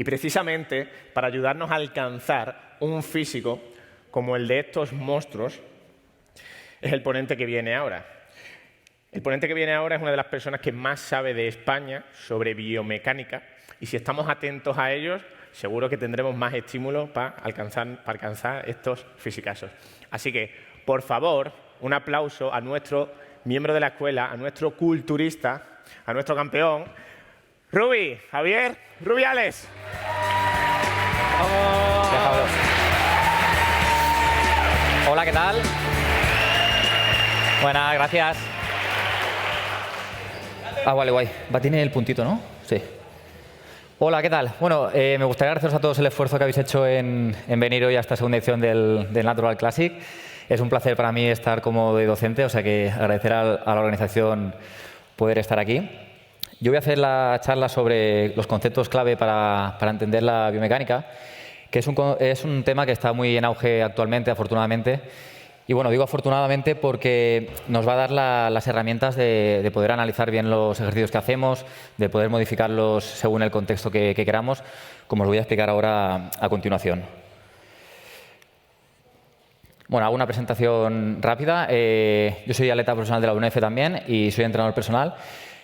Y precisamente para ayudarnos a alcanzar un físico como el de estos monstruos es el ponente que viene ahora. El ponente que viene ahora es una de las personas que más sabe de España sobre biomecánica y si estamos atentos a ellos, seguro que tendremos más estímulos para alcanzar estos fisicazos. Así que, por favor, un aplauso a nuestro miembro de la escuela, a nuestro culturista, a nuestro campeón, Rubi, Javier Rubiales. ¡Vamos! Hola, ¿qué tal? Buenas, gracias. Ah, vale, guay. Tiene el puntito, ¿no? Sí. Hola, ¿qué tal? Bueno, me gustaría agradeceros a todos el esfuerzo que habéis hecho en venir hoy a esta segunda edición del Natural Classic. Es un placer para mí estar como de docente, o sea que agradecer a la organización poder estar aquí. Yo voy a hacer la charla sobre los conceptos clave para entender la biomecánica, que es un tema que está muy en auge actualmente, afortunadamente. Y bueno, digo afortunadamente porque nos va a dar las herramientas de poder analizar bien los ejercicios que hacemos, de poder modificarlos según el contexto que queramos, como os voy a explicar ahora a continuación. Bueno, hago una presentación rápida. Yo soy atleta profesional de la UNEF también y soy entrenador personal.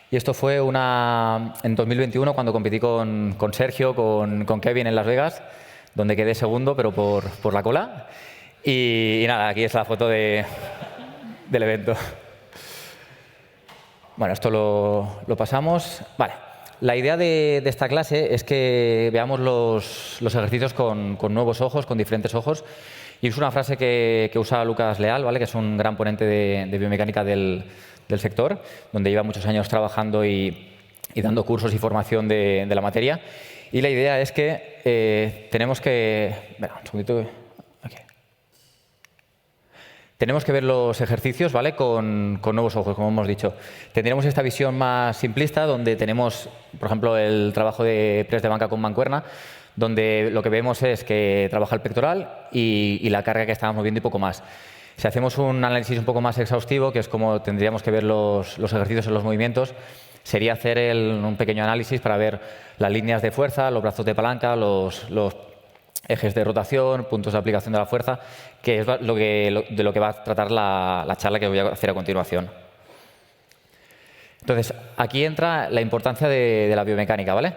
Y esto fue en 2021 cuando competí con Sergio, con Kevin en Las Vegas, donde quedé segundo, pero por la cola. Y nada, aquí es la foto del evento. Bueno, esto lo pasamos. Vale. La idea de esta clase es que veamos los ejercicios con nuevos ojos, con diferentes ojos. Y es una frase que usa Lucas Leal, ¿vale? Que es un gran ponente de biomecánica del sector, donde lleva muchos años trabajando y dando cursos y formación de la materia. Y la idea es que tenemos que... Venga, un segundito. Aquí. Tenemos que ver los ejercicios, ¿vale? Con nuevos ojos, como hemos dicho. Tendríamos esta visión más simplista, donde tenemos, por ejemplo, el trabajo de press de banca con mancuerna, donde lo que vemos es que trabaja el pectoral y la carga que estamos moviendo y poco más. Si hacemos un análisis un poco más exhaustivo, que es como tendríamos que ver los ejercicios en los movimientos, sería hacer un pequeño análisis para ver las líneas de fuerza, los brazos de palanca, los ejes de rotación, puntos de aplicación de la fuerza, que es de lo que va a tratar la charla que voy a hacer a continuación. Entonces, aquí entra la importancia de la biomecánica, ¿vale?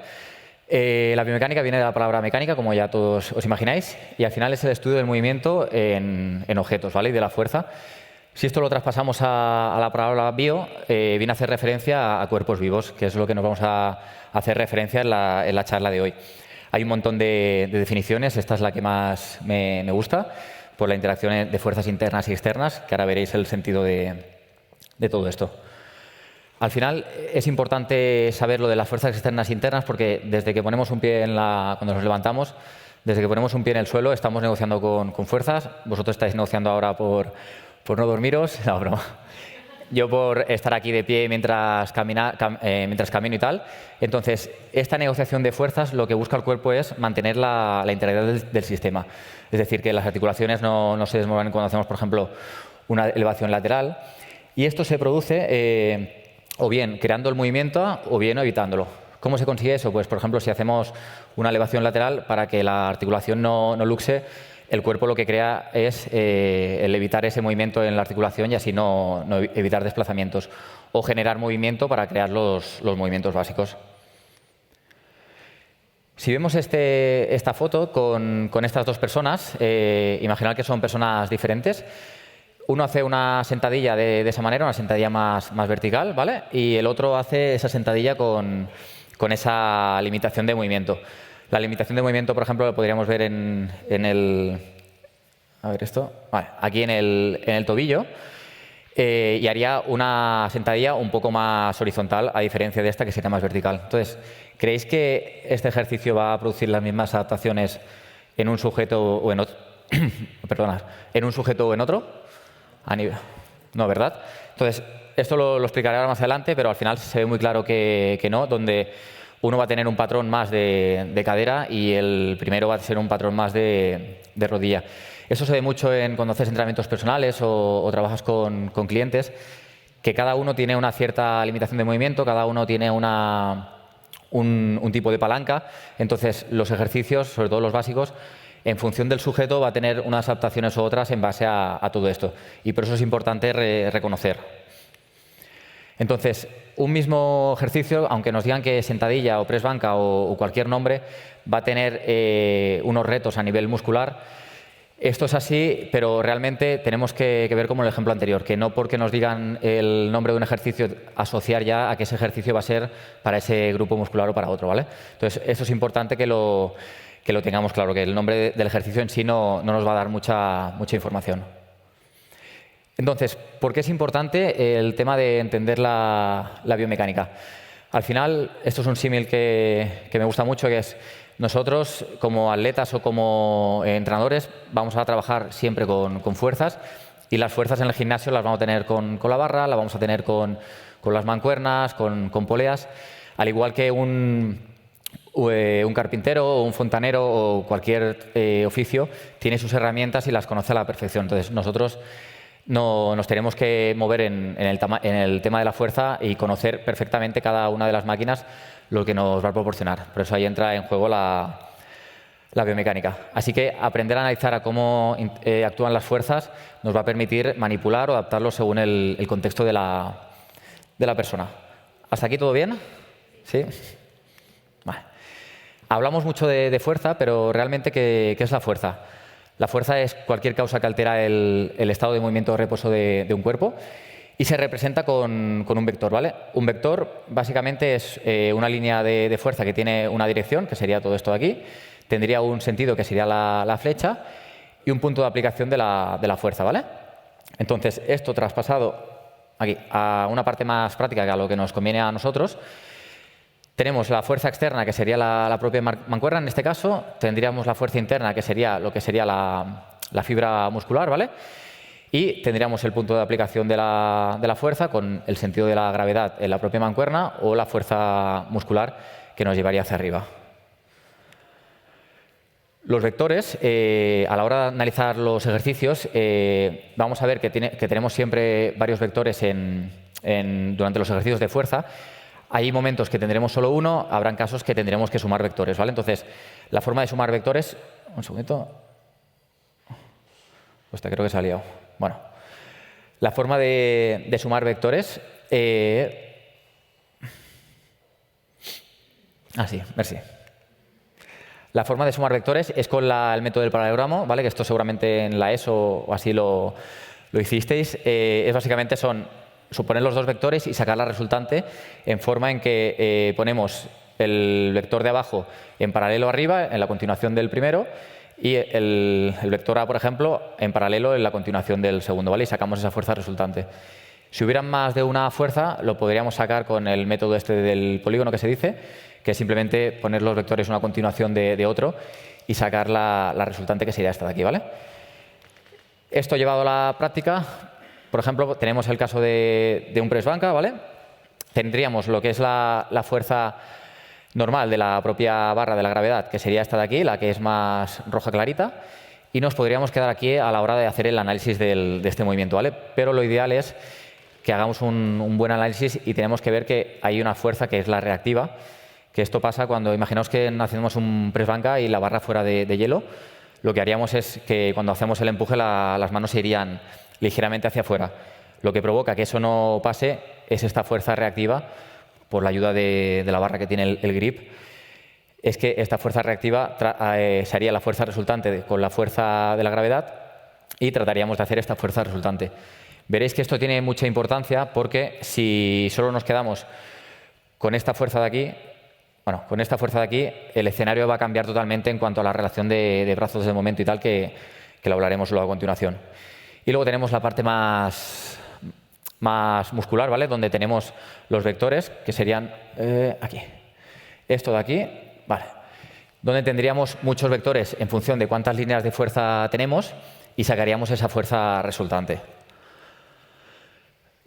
La biomecánica viene de la palabra mecánica, como ya todos os imagináis, y al final es el estudio del movimiento en objetos, ¿vale? Y de la fuerza. Si esto lo traspasamos a la palabra bio, viene a hacer referencia a cuerpos vivos, que es lo que nos vamos a hacer referencia en la charla de hoy. Hay un montón de definiciones, esta es la que más me gusta, por la interacción de fuerzas internas y externas, que ahora veréis el sentido de todo esto. Al final es importante saber lo de las fuerzas externas e internas porque desde que ponemos un pie cuando nos levantamos, desde que ponemos un pie en el suelo estamos negociando con fuerzas. Vosotros estáis negociando ahora por no dormiros. No, broma. Yo por estar aquí de pie mientras camino y tal. Entonces, esta negociación de fuerzas lo que busca el cuerpo es mantener la integridad del sistema. Es decir, que las articulaciones no se desmuevan cuando hacemos, por ejemplo, una elevación lateral. Y esto se produce o bien creando el movimiento o bien evitándolo. ¿Cómo se consigue eso? Pues, por ejemplo, si hacemos una elevación lateral, para que la articulación no luxe, el cuerpo lo que crea es el evitar ese movimiento en la articulación y así no evitar desplazamientos. O generar movimiento para crear los movimientos básicos. Si vemos esta foto con estas dos personas, imaginad que son personas diferentes. Uno hace una sentadilla de esa manera, una sentadilla más vertical, ¿vale? Y el otro hace esa sentadilla con esa limitación de movimiento. La limitación de movimiento, por ejemplo, lo podríamos ver en el... A ver esto. Vale, aquí en el tobillo. Y haría una sentadilla un poco más horizontal, a diferencia de esta que sería más vertical. Entonces, ¿creéis que este ejercicio va a producir las mismas adaptaciones en un sujeto o en otro? Perdona, ¿en un sujeto o en otro? No, ¿verdad? Entonces, esto lo explicaré ahora más adelante, pero al final se ve muy claro que no, donde uno va a tener un patrón más de cadera y el primero va a ser un patrón más de rodilla. Eso se ve mucho cuando haces entrenamientos personales o trabajas con clientes, que cada uno tiene una cierta limitación de movimiento, cada uno tiene una un tipo de palanca. Entonces, los ejercicios, sobre todo los básicos, en función del sujeto va a tener unas adaptaciones u otras en base a todo esto. Y por eso es importante reconocer. Entonces, un mismo ejercicio, aunque nos digan que sentadilla o press banca o cualquier nombre, va a tener unos retos a nivel muscular. Esto es así, pero realmente tenemos que ver como el ejemplo anterior, que no porque nos digan el nombre de un ejercicio asociar ya a que ese ejercicio va a ser para ese grupo muscular o para otro, ¿vale? Entonces, esto es importante que lo tengamos claro, que el nombre del ejercicio en sí no nos va a dar mucha información. Entonces, ¿por qué es importante el tema de entender la biomecánica? Al final, esto es un símil que me gusta mucho, que es nosotros, como atletas o como entrenadores, vamos a trabajar siempre con fuerzas, y las fuerzas en el gimnasio las vamos a tener con la barra, las vamos a tener con las mancuernas, con poleas, al igual que un carpintero o un fontanero o cualquier oficio tiene sus herramientas y las conoce a la perfección. Entonces, nosotros nos tenemos que mover en el tema de la fuerza y conocer perfectamente cada una de las máquinas lo que nos va a proporcionar. Por eso ahí entra en juego la biomecánica. Así que aprender a analizar a cómo actúan las fuerzas nos va a permitir manipular o adaptarlo según el contexto de la persona. ¿Hasta aquí todo bien? ¿Sí? Vale. Hablamos mucho de fuerza, pero realmente, ¿qué es la fuerza? La fuerza es cualquier causa que altera el estado de movimiento o reposo de un cuerpo y se representa con un vector, ¿vale? Un vector básicamente es una línea de fuerza que tiene una dirección, que sería todo esto de aquí, tendría un sentido, que sería la flecha, y un punto de aplicación de la fuerza, ¿vale? Entonces, esto traspasado aquí a una parte más práctica, que a lo que nos conviene a nosotros, tenemos la fuerza externa, que sería la propia mancuerna en este caso. Tendríamos la fuerza interna, que sería lo que sería la fibra muscular, ¿vale? Y tendríamos el punto de aplicación de la fuerza con el sentido de la gravedad en la propia mancuerna o la fuerza muscular que nos llevaría hacia arriba. Los vectores, a la hora de analizar los ejercicios, vamos a ver que tenemos siempre varios vectores durante los ejercicios de fuerza. Hay momentos que tendremos solo uno, habrán casos que tendremos que sumar vectores, ¿vale? Entonces, la forma de sumar vectores... Un segundito. Hostia, creo que se ha liado. Bueno, la forma de sumar vectores... sí, merci. La forma de sumar vectores es con el método del paralelogramo, ¿vale? Que esto seguramente en la ESO o así lo hicisteis. Básicamente suponer los dos vectores y sacar la resultante en forma en que ponemos el vector de abajo en paralelo arriba, en la continuación del primero, y el vector A, por ejemplo, en paralelo en la continuación del segundo, ¿vale? Y sacamos esa fuerza resultante. Si hubieran más de una fuerza, lo podríamos sacar con el método este del polígono que se dice, que es simplemente poner los vectores una continuación de otro y sacar la resultante, que sería esta de aquí, ¿vale? Esto llevado a la práctica, por ejemplo, tenemos el caso de un press banca, ¿vale? Tendríamos lo que es la fuerza normal de la propia barra de la gravedad, que sería esta de aquí, la que es más roja clarita, y nos podríamos quedar aquí a la hora de hacer el análisis de este movimiento, ¿vale? Pero lo ideal es que hagamos un buen análisis y tenemos que ver que hay una fuerza que es la reactiva, que esto pasa cuando, imaginaos que hacemos un press banca y la barra fuera de hielo, lo que haríamos es que cuando hacemos el empuje las manos se irían ligeramente hacia afuera. Lo que provoca que eso no pase es esta fuerza reactiva, por la ayuda de la barra que tiene el grip, es que esta fuerza reactiva sería la fuerza resultante con la fuerza de la gravedad y trataríamos de hacer esta fuerza resultante. Veréis que esto tiene mucha importancia porque si solo nos quedamos con esta fuerza de aquí, el escenario va a cambiar totalmente en cuanto a la relación de brazos de momento y tal, que lo hablaremos luego a continuación. Y luego tenemos la parte más muscular, ¿vale? Donde tenemos los vectores, que serían aquí. Esto de aquí, ¿vale? Donde tendríamos muchos vectores en función de cuántas líneas de fuerza tenemos y sacaríamos esa fuerza resultante.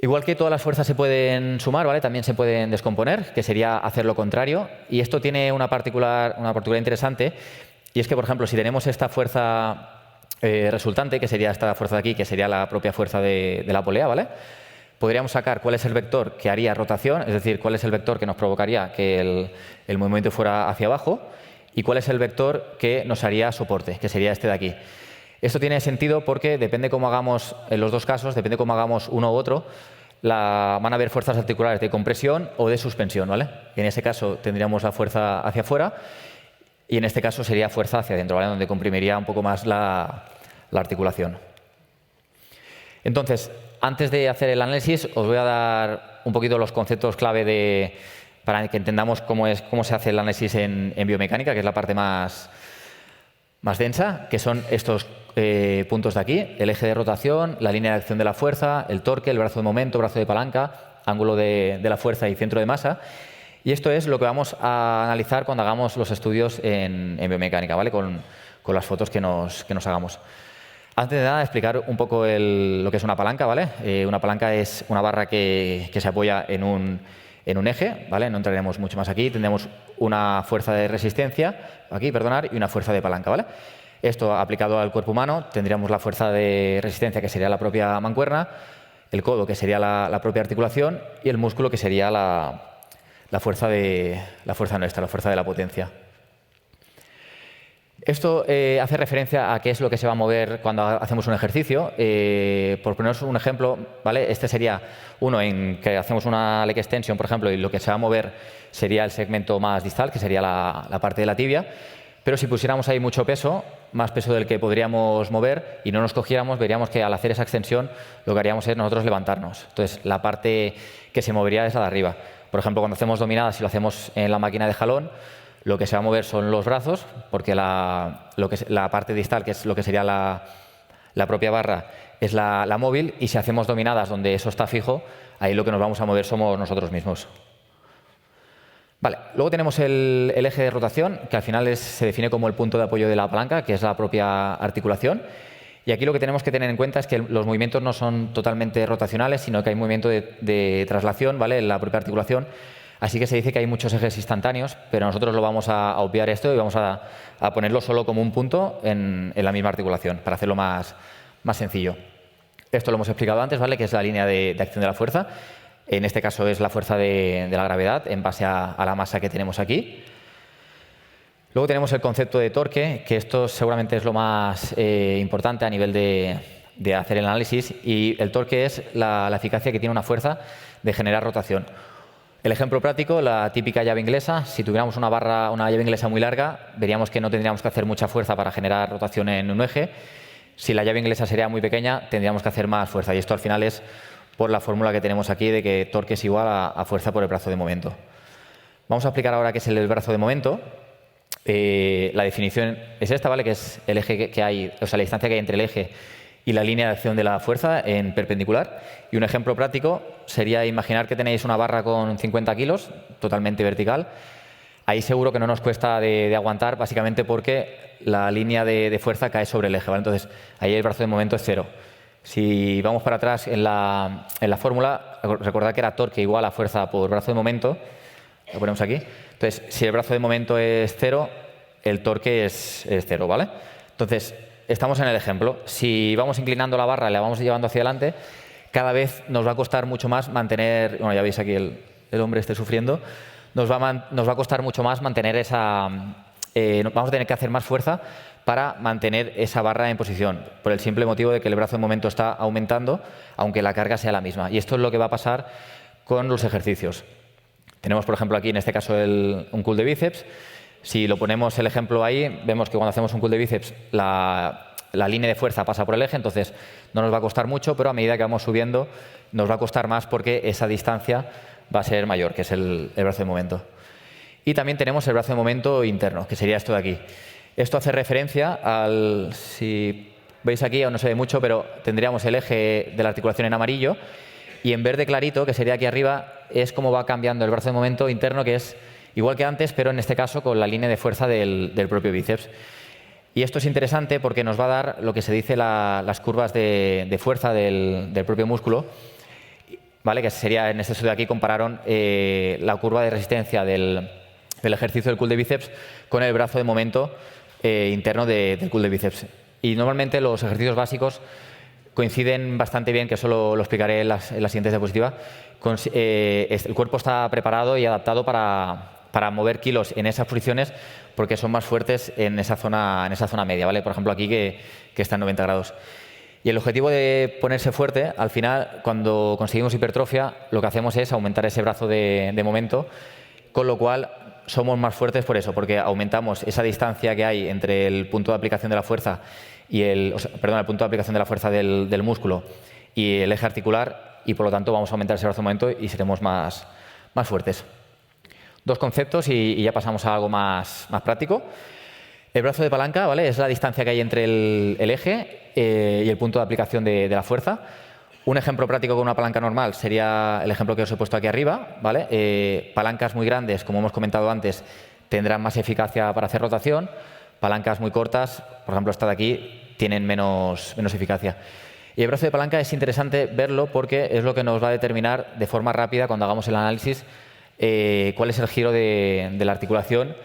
Igual que todas las fuerzas se pueden sumar, ¿vale? También se pueden descomponer, que sería hacer lo contrario. Y esto tiene una particularidad interesante, y es que, por ejemplo, si tenemos esta fuerza resultante, que sería esta fuerza de aquí, que sería la propia fuerza de la polea, ¿vale? podríamos sacar cuál es el vector que haría rotación, es decir, cuál es el vector que nos provocaría que el movimiento fuera hacia abajo y cuál es el vector que nos haría soporte, que sería este de aquí. Esto tiene sentido porque depende cómo hagamos, en los dos casos, depende cómo hagamos uno u otro, van a haber fuerzas articulares de compresión o de suspensión, ¿vale? En ese caso tendríamos la fuerza hacia afuera y en este caso sería fuerza hacia adentro, ¿vale? Donde comprimiría un poco más la articulación. Entonces, antes de hacer el análisis, os voy a dar un poquito los conceptos clave para que entendamos cómo se hace el análisis en biomecánica, que es la parte más densa, que son estos puntos de aquí: el eje de rotación, la línea de acción de la fuerza, el torque, el brazo de momento, brazo de palanca, ángulo de la fuerza y centro de masa. Y esto es lo que vamos a analizar cuando hagamos los estudios en biomecánica, ¿vale? Con las fotos que nos hagamos. Antes de nada, explicar un poco lo que es una palanca, ¿vale? Una palanca es una barra que se apoya en un eje, ¿vale? No entraremos mucho más aquí. Tendremos una fuerza de resistencia, aquí, perdonar, y una fuerza de palanca, ¿vale? Esto aplicado al cuerpo humano, tendríamos la fuerza de resistencia, que sería la propia mancuerna, el codo, que sería la propia articulación, y el músculo, que sería la fuerza nuestra, la fuerza de la potencia. Esto hace referencia a qué es lo que se va a mover cuando hacemos un ejercicio. Por poneros un ejemplo, ¿vale? Este sería uno en que hacemos una leg extension, por ejemplo, y lo que se va a mover sería el segmento más distal, que sería la parte de la tibia. Pero si pusiéramos ahí mucho peso, más peso del que podríamos mover, y no nos cogiéramos, veríamos que al hacer esa extensión lo que haríamos es nosotros levantarnos. Entonces, la parte que se movería es la de arriba. Por ejemplo, cuando hacemos dominadas, si lo hacemos en la máquina de jalón, lo que se va a mover son los brazos, porque la parte distal, que es lo que sería la propia barra, es la móvil, y si hacemos dominadas donde eso está fijo, ahí lo que nos vamos a mover somos nosotros mismos. Vale, luego tenemos el eje de rotación, que al final se define como el punto de apoyo de la palanca, que es la propia articulación. Y aquí lo que tenemos que tener en cuenta es que los movimientos no son totalmente rotacionales, sino que hay movimiento de traslación, ¿vale?, en la propia articulación. Así que se dice que hay muchos ejes instantáneos, pero nosotros lo vamos a obviar esto y vamos a ponerlo solo como un punto en la misma articulación, para hacerlo más sencillo. Esto lo hemos explicado antes, ¿vale?, que es la línea de acción de la fuerza. En este caso es la fuerza de la gravedad en base a la masa que tenemos aquí. Luego tenemos el concepto de torque, que esto seguramente es lo más importante a nivel de hacer el análisis, y el torque es la eficacia que tiene una fuerza de generar rotación. El ejemplo práctico, la típica llave inglesa. Si tuviéramos una llave inglesa muy larga, veríamos que no tendríamos que hacer mucha fuerza para generar rotación en un eje. Si la llave inglesa sería muy pequeña, tendríamos que hacer más fuerza, y esto al final es por la fórmula que tenemos aquí de que torque es igual a fuerza por el brazo de momento. Vamos a explicar ahora qué es el brazo de momento. La definición es esta, ¿vale?, que es el eje que hay, o sea, la distancia que hay entre el eje y la línea de acción de la fuerza en perpendicular. Y un ejemplo práctico sería imaginar que tenéis una barra con 50 kilos, totalmente vertical. Ahí seguro que no nos cuesta de aguantar, básicamente porque la línea de fuerza cae sobre el eje, ¿vale? Entonces, ahí el brazo de momento es cero. Si vamos para atrás en la fórmula, recordad que era torque igual a fuerza por brazo de momento. Lo ponemos aquí. Entonces, si el brazo de momento es cero, el torque es cero, ¿vale? Entonces, estamos en el ejemplo. Si vamos inclinando la barra y la vamos llevando hacia adelante, cada vez nos va a costar mucho más mantener... Bueno, ya veis aquí el hombre esté sufriendo. Nos va a costar mucho más mantener esa... vamos a tener que hacer más fuerza para mantener esa barra en posición, por el simple motivo de que el brazo de momento está aumentando, aunque la carga sea la misma. Y esto es lo que va a pasar con los ejercicios. Tenemos, por ejemplo, aquí en este caso un curl de bíceps. Si lo ponemos el ejemplo ahí, vemos que cuando hacemos un curl de bíceps la línea de fuerza pasa por el eje, entonces no nos va a costar mucho, pero a medida que vamos subiendo nos va a costar más porque esa distancia va a ser mayor, que es el brazo de momento. Y también tenemos el brazo de momento interno, que sería esto de aquí. Esto hace referencia si veis aquí, aún no se ve mucho, pero tendríamos el eje de la articulación en amarillo, y en verde clarito, que sería aquí arriba, es como va cambiando el brazo de momento interno, que es igual que antes, pero en este caso con la línea de fuerza del propio bíceps. Y esto es interesante porque nos va a dar lo que se dice las curvas de fuerza del propio músculo, ¿vale? Que sería, en este estudio de aquí compararon la curva de resistencia del ejercicio del curl de bíceps con el brazo de momento interno del curl de bíceps. Y normalmente los ejercicios básicos coinciden bastante bien, que eso lo explicaré en las siguientes diapositivas. El cuerpo está preparado y adaptado para mover kilos en esas posiciones porque son más fuertes en esa zona media, ¿vale? Por ejemplo, aquí que está en 90 grados. Y el objetivo de ponerse fuerte, al final, cuando conseguimos hipertrofia, lo que hacemos es aumentar ese brazo de momento, con lo cual somos más fuertes por eso, porque aumentamos esa distancia que hay entre el punto de aplicación de la fuerza y el punto de aplicación de la fuerza del músculo y el eje articular, y por lo tanto vamos a aumentar ese brazo de momento y seremos más fuertes. Dos conceptos y ya pasamos a algo más práctico. El brazo de palanca, ¿vale? Es la distancia que hay entre el eje y el punto de aplicación de la fuerza. Un ejemplo práctico con una palanca normal sería el ejemplo que os he puesto aquí arriba, ¿vale? Palancas muy grandes, como hemos comentado antes, tendrán más eficacia para hacer rotación. Palancas muy cortas, por ejemplo esta de aquí, tienen menos eficacia. Y el brazo de palanca es interesante verlo porque es lo que nos va a determinar de forma rápida, cuando hagamos el análisis, cuál es el giro de la articulación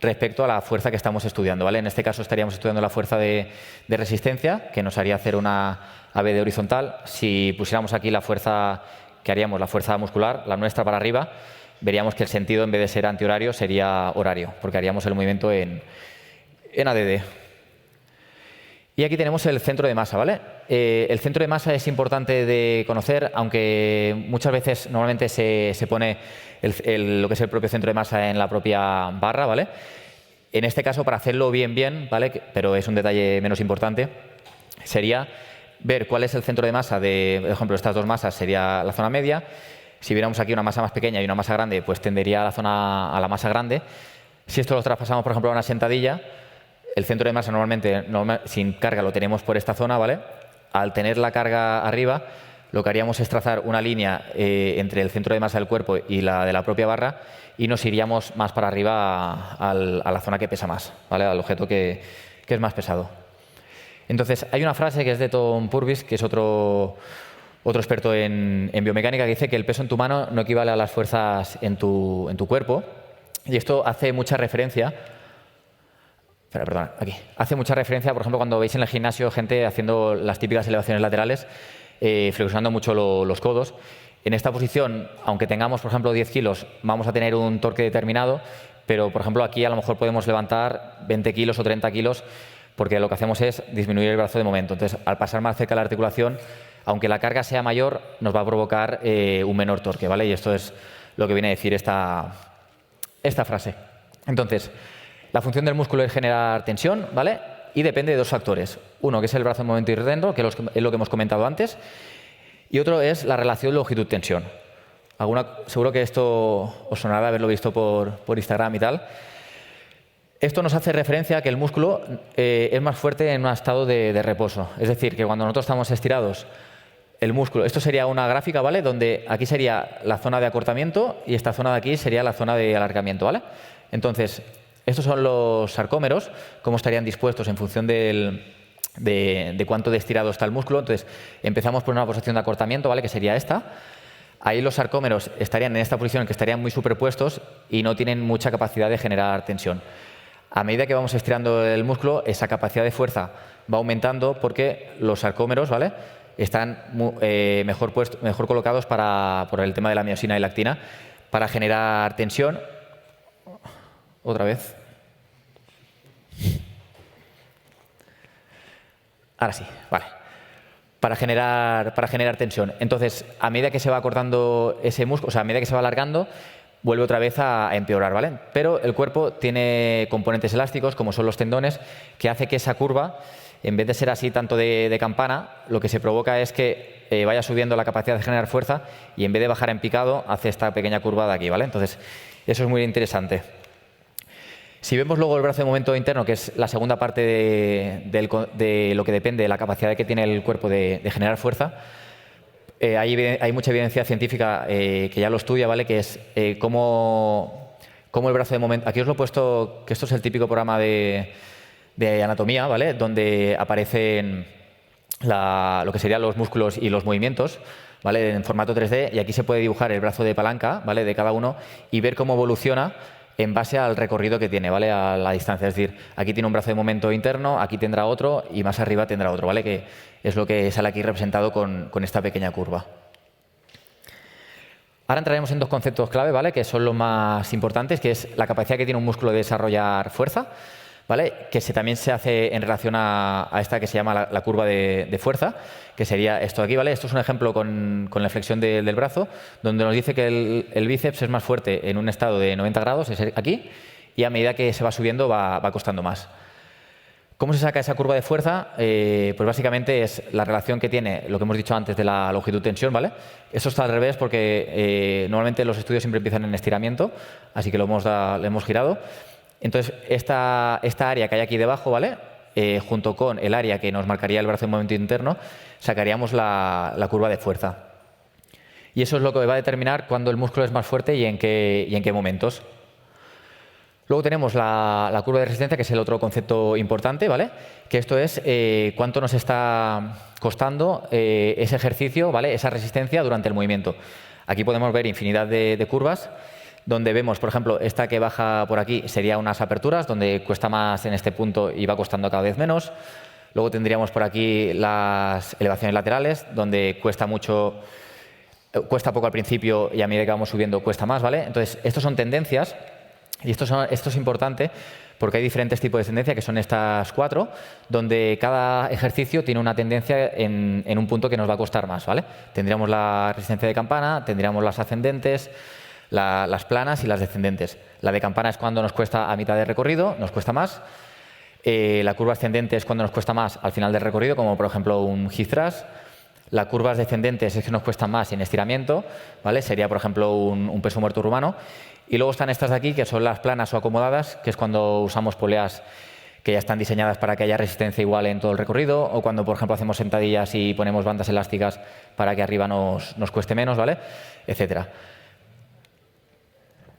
respecto a la fuerza que estamos estudiando, ¿vale? En este caso estaríamos estudiando la fuerza de resistencia, que nos haría hacer una AB de horizontal. Si pusiéramos aquí la fuerza que haríamos, la fuerza muscular, la nuestra para arriba, veríamos que el sentido, en vez de ser antihorario, sería horario, porque haríamos el movimiento en ADD. Y aquí tenemos el centro de masa, ¿vale? El centro de masa es importante de conocer, aunque muchas veces normalmente se pone lo que es el propio centro de masa en la propia barra, ¿vale? En este caso, para hacerlo bien, ¿vale? Pero es un detalle menos importante, sería ver cuál es el centro de masa de, por ejemplo, estas dos masas sería la zona media. Si viéramos aquí una masa más pequeña y una masa grande, pues tendería a la masa grande. Si esto lo traspasamos, por ejemplo, a una sentadilla, el centro de masa normalmente sin carga lo tenemos por esta zona, ¿vale? Al tener la carga arriba, lo que haríamos es trazar una línea entre el centro de masa del cuerpo y la de la propia barra y nos iríamos más para arriba a la zona que pesa más, ¿vale? Al objeto que es más pesado. Entonces, hay una frase que es de Tom Purvis, que es otro experto en biomecánica, que dice que el peso en tu mano no equivale a las fuerzas en tu cuerpo. Y esto hace mucha referencia. Hace mucha referencia, por ejemplo, cuando veis en el gimnasio gente haciendo las típicas elevaciones laterales, flexionando mucho los codos. En esta posición, aunque tengamos, por ejemplo, 10 kilos, vamos a tener un torque determinado, pero, por ejemplo, aquí a lo mejor podemos levantar 20 kilos o 30 kilos, porque lo que hacemos es disminuir el brazo de momento. Entonces, al pasar más cerca de la articulación, aunque la carga sea mayor, nos va a provocar un menor torque, ¿vale? Y esto es lo que viene a decir esta frase. Entonces, la función del músculo es generar tensión, ¿vale? Y depende de dos factores. Uno, que es el brazo en momento irredento, que es lo que hemos comentado antes, y otro es la relación longitud-tensión. Seguro que esto os sonará haberlo visto por Instagram y tal. Esto nos hace referencia a que el músculo es más fuerte en un estado de reposo. Es decir, que cuando nosotros estamos estirados, el músculo... Esto sería una gráfica, ¿vale? Donde aquí sería la zona de acortamiento y esta zona de aquí sería la zona de alargamiento, ¿vale? Entonces, estos son los sarcómeros, cómo estarían dispuestos en función de cuánto de estirado está el músculo. Entonces, empezamos por una posición de acortamiento, ¿vale? Que sería esta. Ahí los sarcómeros estarían en esta posición, que estarían muy superpuestos y no tienen mucha capacidad de generar tensión. A medida que vamos estirando el músculo, esa capacidad de fuerza va aumentando porque los sarcómeros, ¿vale?, están mejor colocados por el tema de la miosina y lactina para generar tensión. Otra vez. Ahora sí, vale. Para generar tensión. Entonces, a medida que se va acortando ese músculo, o sea, a medida que se va alargando, vuelve otra vez a empeorar, ¿vale? Pero el cuerpo tiene componentes elásticos, como son los tendones, que hace que esa curva, en vez de ser así tanto de campana, lo que se provoca es que vaya subiendo la capacidad de generar fuerza y en vez de bajar en picado, hace esta pequeña curva de aquí, ¿vale? Entonces, eso es muy interesante. Si vemos luego el brazo de momento interno, que es la segunda parte de lo que depende de la capacidad que tiene el cuerpo de generar fuerza, hay mucha evidencia científica que ya lo estudia, ¿vale? Que es cómo el brazo de momento... Aquí os lo he puesto, que esto es el típico programa de anatomía, ¿vale? Donde aparecen lo que serían los músculos y los movimientos, ¿vale? En formato 3D, y aquí se puede dibujar el brazo de palanca, ¿vale?, de cada uno y ver cómo evoluciona en base al recorrido que tiene, ¿vale? A la distancia. Es decir, aquí tiene un brazo de momento interno, aquí tendrá otro y más arriba tendrá otro, ¿vale? Que es lo que sale aquí representado con esta pequeña curva. Ahora entraremos en dos conceptos clave, ¿vale? Que son los más importantes, que es la capacidad que tiene un músculo de desarrollar fuerza, ¿vale? Que también se hace en relación a esta que se llama la curva de fuerza, que sería esto de aquí, ¿vale? Esto es un ejemplo con la flexión del brazo, donde nos dice que el bíceps es más fuerte en un estado de 90 grados, es aquí, y a medida que se va subiendo va costando más. ¿Cómo se saca esa curva de fuerza? Pues básicamente es la relación que tiene, lo que hemos dicho antes de la longitud-tensión, ¿vale? Eso está al revés porque normalmente los estudios siempre empiezan en estiramiento, así que lo hemos girado. Entonces, esta área que hay aquí debajo, ¿vale? Junto con el área que nos marcaría el brazo en movimiento interno, sacaríamos la curva de fuerza. Y eso es lo que va a determinar cuándo el músculo es más fuerte y en qué momentos. Luego tenemos la curva de resistencia, que es el otro concepto importante, ¿vale? Que esto es cuánto nos está costando ese ejercicio, ¿vale? Esa resistencia durante el movimiento. Aquí podemos ver infinidad de curvas, donde vemos, por ejemplo, esta que baja por aquí sería unas aperturas, donde cuesta más en este punto y va costando cada vez menos. Luego tendríamos por aquí las elevaciones laterales, donde cuesta poco al principio y a medida que vamos subiendo cuesta más, ¿vale? Entonces, estos son tendencias. Y esto es importante porque hay diferentes tipos de tendencia, que son estas 4, donde cada ejercicio tiene una tendencia en un punto que nos va a costar más, ¿vale? Tendríamos la resistencia de campana, tendríamos las ascendentes, las planas y las descendentes. La de campana es cuando nos cuesta a mitad de recorrido, nos cuesta más. La curva ascendente es cuando nos cuesta más al final del recorrido, como por ejemplo un hip thrust. La curva descendentes es que nos cuesta más en estiramiento, ¿vale? Sería, por ejemplo, un peso muerto rumano. Y luego están estas de aquí, que son las planas o acomodadas, que es cuando usamos poleas que ya están diseñadas para que haya resistencia igual en todo el recorrido, o cuando, por ejemplo, hacemos sentadillas y ponemos bandas elásticas para que arriba nos cueste menos, ¿vale? Etcétera.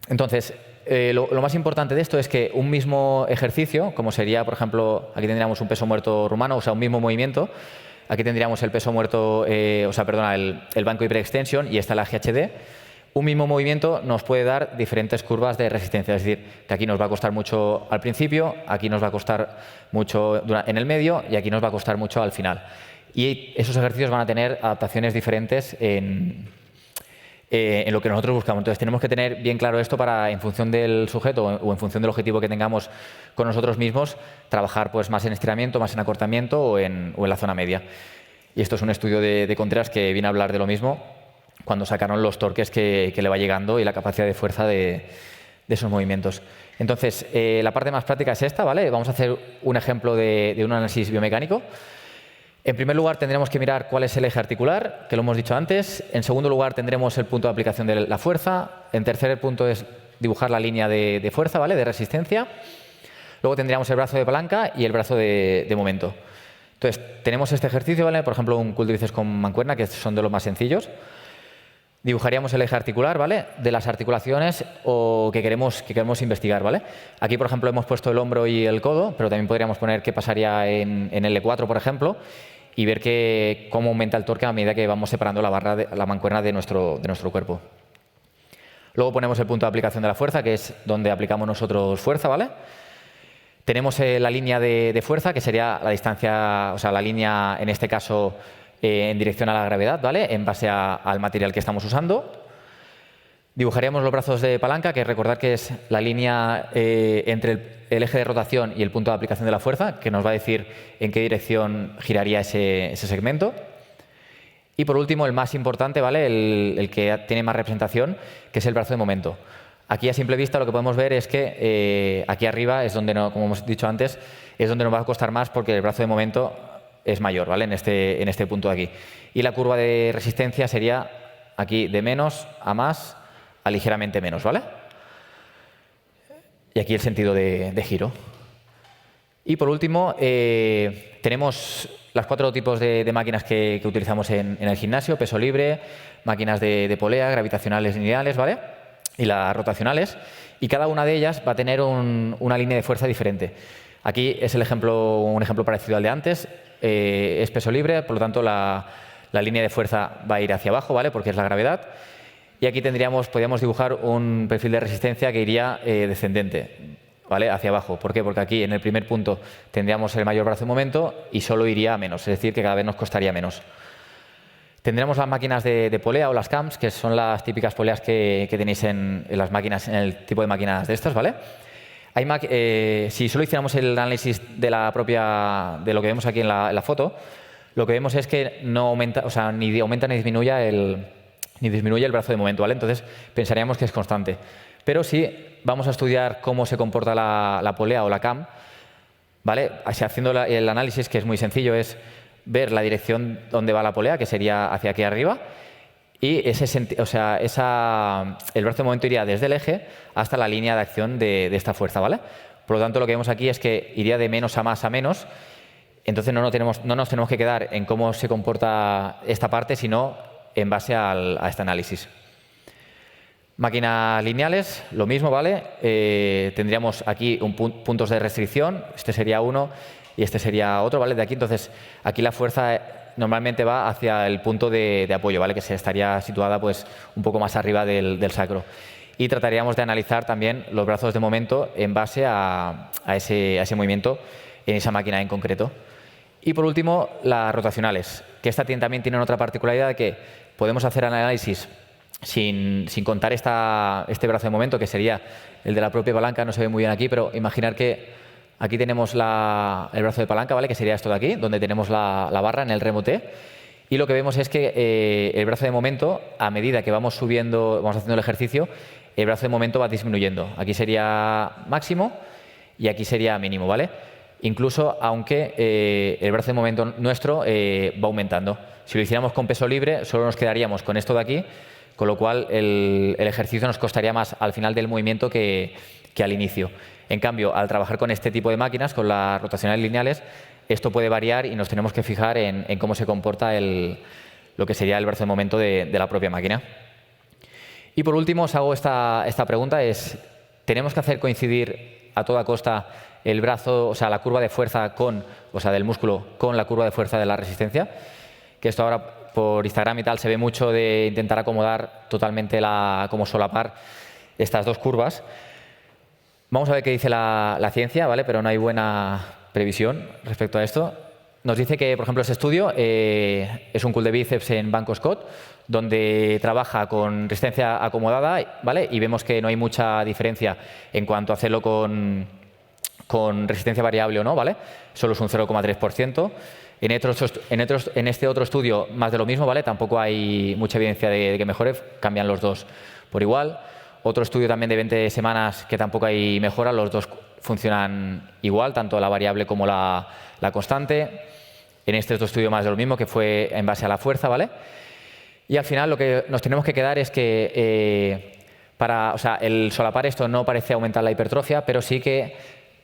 Entonces, lo más importante de esto es que un mismo ejercicio, como sería, por ejemplo, aquí tendríamos un peso muerto rumano, o sea, un mismo movimiento. Aquí tendríamos el peso muerto, el banco hyperextension y esta la GHD. Un mismo movimiento nos puede dar diferentes curvas de resistencia, es decir, que aquí nos va a costar mucho al principio, aquí nos va a costar mucho en el medio y aquí nos va a costar mucho al final. Y esos ejercicios van a tener adaptaciones diferentes en lo que nosotros buscamos. Entonces, tenemos que tener bien claro esto para, en función del sujeto o en función del objetivo que tengamos con nosotros mismos, trabajar pues, más en estiramiento, más en acortamiento o en la zona media. Y esto es un estudio de Contreras que viene a hablar de lo mismo cuando sacaron los torques que le va llegando y la capacidad de fuerza de esos movimientos. Entonces, la parte más práctica es esta, ¿vale? Vamos a hacer un ejemplo de un análisis biomecánico. En primer lugar, tendremos que mirar cuál es el eje articular, que lo hemos dicho antes. En segundo lugar, tendremos el punto de aplicación de la fuerza. En tercer punto es dibujar la línea de fuerza, ¿vale? De resistencia. Luego tendríamos el brazo de palanca y el brazo de momento. Entonces, tenemos este ejercicio, ¿vale? Por ejemplo, un cuádriceps con mancuerna, que son de los más sencillos. Dibujaríamos el eje articular, ¿vale? De las articulaciones o que queremos investigar, ¿vale? Aquí, por ejemplo, hemos puesto el hombro y el codo, pero también podríamos poner qué pasaría en L4, por ejemplo, y ver cómo aumenta el torque a medida que vamos separando la mancuerna de nuestro cuerpo. Luego ponemos el punto de aplicación de la fuerza, que es donde aplicamos nosotros fuerza, ¿vale? Tenemos la línea de fuerza, que sería la distancia, o sea, la línea, en este caso, en dirección a la gravedad, ¿vale? En base al material que estamos usando. Dibujaríamos los brazos de palanca, que recordad que es la línea entre el eje de rotación y el punto de aplicación de la fuerza, que nos va a decir en qué dirección giraría ese segmento. Y por último, el más importante, ¿vale? El que tiene más representación, que es el brazo de momento. Aquí a simple vista lo que podemos ver es que aquí arriba es donde, como hemos dicho antes, es donde nos va a costar más porque el brazo de momento es mayor, ¿vale? En este punto de aquí. Y la curva de resistencia sería aquí de menos a más a ligeramente menos, ¿vale? Y aquí el sentido de giro. Y por último, tenemos los 4 tipos de máquinas que utilizamos en el gimnasio: peso libre, máquinas de polea, gravitacionales lineales, ¿vale? Y las rotacionales. Y cada una de ellas va a tener una línea de fuerza diferente. Aquí es un ejemplo parecido al de antes. Es peso libre, por lo tanto la línea de fuerza va a ir hacia abajo, ¿vale? Porque es la gravedad. Y aquí podríamos dibujar un perfil de resistencia que iría descendente, ¿vale? Hacia abajo. ¿Por qué? Porque aquí en el primer punto tendríamos el mayor brazo de momento y solo iría a menos, es decir, que cada vez nos costaría menos. Tendremos las máquinas de polea o las CAMs, que son las típicas poleas que tenéis en las máquinas, en el tipo de máquinas de estas, ¿vale? Si solo hiciéramos el análisis de lo que vemos aquí en la foto, lo que vemos es que no aumenta, o sea, ni aumenta ni disminuye el brazo de momento, ¿vale? Entonces pensaríamos que es constante. Pero si vamos a estudiar cómo se comporta la polea o la CAM, ¿vale? Haciendo el análisis, que es muy sencillo, es ver la dirección donde va la polea, que sería hacia aquí arriba, y el brazo de momento iría desde el eje hasta la línea de acción de esta fuerza, ¿vale? Por lo tanto, lo que vemos aquí es que iría de menos a más a menos. Entonces no nos tenemos que quedar en cómo se comporta esta parte, sino en base a este análisis. Máquinas lineales, lo mismo, ¿vale? Tendríamos aquí puntos de restricción, este sería uno y este sería otro, ¿vale? De aquí, entonces, aquí la fuerza normalmente va hacia el punto de apoyo, ¿vale? Que se estaría situada pues un poco más arriba del sacro. Y trataríamos de analizar también los brazos de momento en base a ese movimiento en esa máquina en concreto. Y por último, las rotacionales, que también tienen otra particularidad de que podemos hacer análisis sin contar este brazo de momento, que sería el de la propia palanca, no se ve muy bien aquí, pero imaginar que aquí tenemos el brazo de palanca, ¿vale? Que sería esto de aquí, donde tenemos la barra en el remo T. Y lo que vemos es que el brazo de momento, a medida que vamos haciendo el ejercicio, el brazo de momento va disminuyendo. Aquí sería máximo y aquí sería mínimo, ¿vale? Incluso aunque el brazo de momento nuestro va aumentando. Si lo hiciéramos con peso libre, solo nos quedaríamos con esto de aquí, con lo cual el ejercicio nos costaría más al final del movimiento que al inicio. En cambio, al trabajar con este tipo de máquinas, con las rotacionales lineales, esto puede variar y nos tenemos que fijar en cómo se comporta lo que sería el brazo de momento de la propia máquina. Y por último, os hago esta pregunta, ¿tenemos que hacer coincidir a toda costa el brazo, o sea, la curva de fuerza del músculo con la curva de fuerza de la resistencia? Que esto ahora por Instagram y tal se ve mucho de intentar acomodar totalmente como solapar estas dos curvas. Vamos a ver qué dice la ciencia, ¿vale? Pero no hay buena previsión respecto a esto. Nos dice que, por ejemplo, este estudio es un curl de bíceps en banco Scott, donde trabaja con resistencia acomodada, ¿vale? Y vemos que no hay mucha diferencia en cuanto a hacerlo con resistencia variable o no, ¿vale? Solo es un 0,3%. En este otro estudio, más de lo mismo, ¿vale? Tampoco hay mucha evidencia de que mejore, cambian los dos por igual. Otro estudio también de 20 semanas que tampoco hay mejora, los dos funcionan igual, tanto la variable como la constante. En este otro estudio más de lo mismo, que fue en base a la fuerza, ¿vale? Y al final lo que nos tenemos que quedar es que el solapar esto no parece aumentar la hipertrofia, pero sí que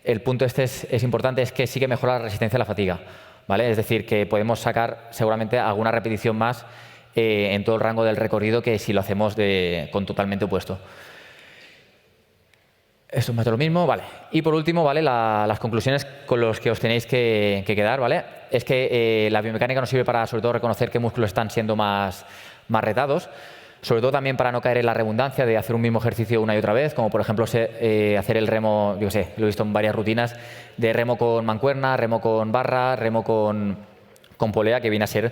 el punto es importante, es que sí que mejora la resistencia a la fatiga, ¿vale? Es decir, que podemos sacar seguramente alguna repetición más en todo el rango del recorrido que si lo hacemos con totalmente opuesto. Esto es más de lo mismo, vale. Y por último, ¿vale? Las conclusiones con las que os tenéis que quedar, ¿vale? Es que la biomecánica nos sirve para, sobre todo, reconocer qué músculos están siendo más retados, sobre todo también para no caer en la redundancia de hacer un mismo ejercicio una y otra vez, como por ejemplo hacer el remo, yo sé, lo he visto en varias rutinas, de remo con mancuerna, remo con barra, remo con polea, que viene a ser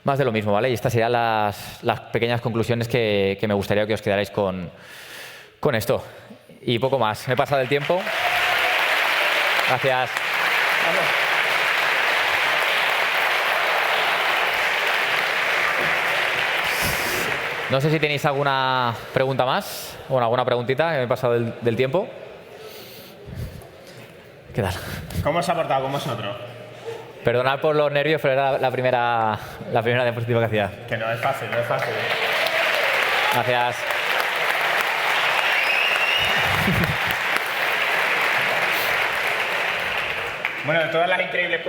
más de lo mismo, ¿vale? Y estas serían las pequeñas conclusiones que me gustaría que os quedarais con esto. Y poco más. Me he pasado el tiempo. Gracias. No sé si tenéis alguna pregunta más. Bueno, alguna preguntita, que me he pasado del tiempo. ¿Qué tal? ¿Cómo os ha portado con vosotros? Perdonad por los nervios, pero era la primera diapositiva que hacía. Que no es fácil, no es fácil. Gracias. Bueno, de todas las increíbles cosas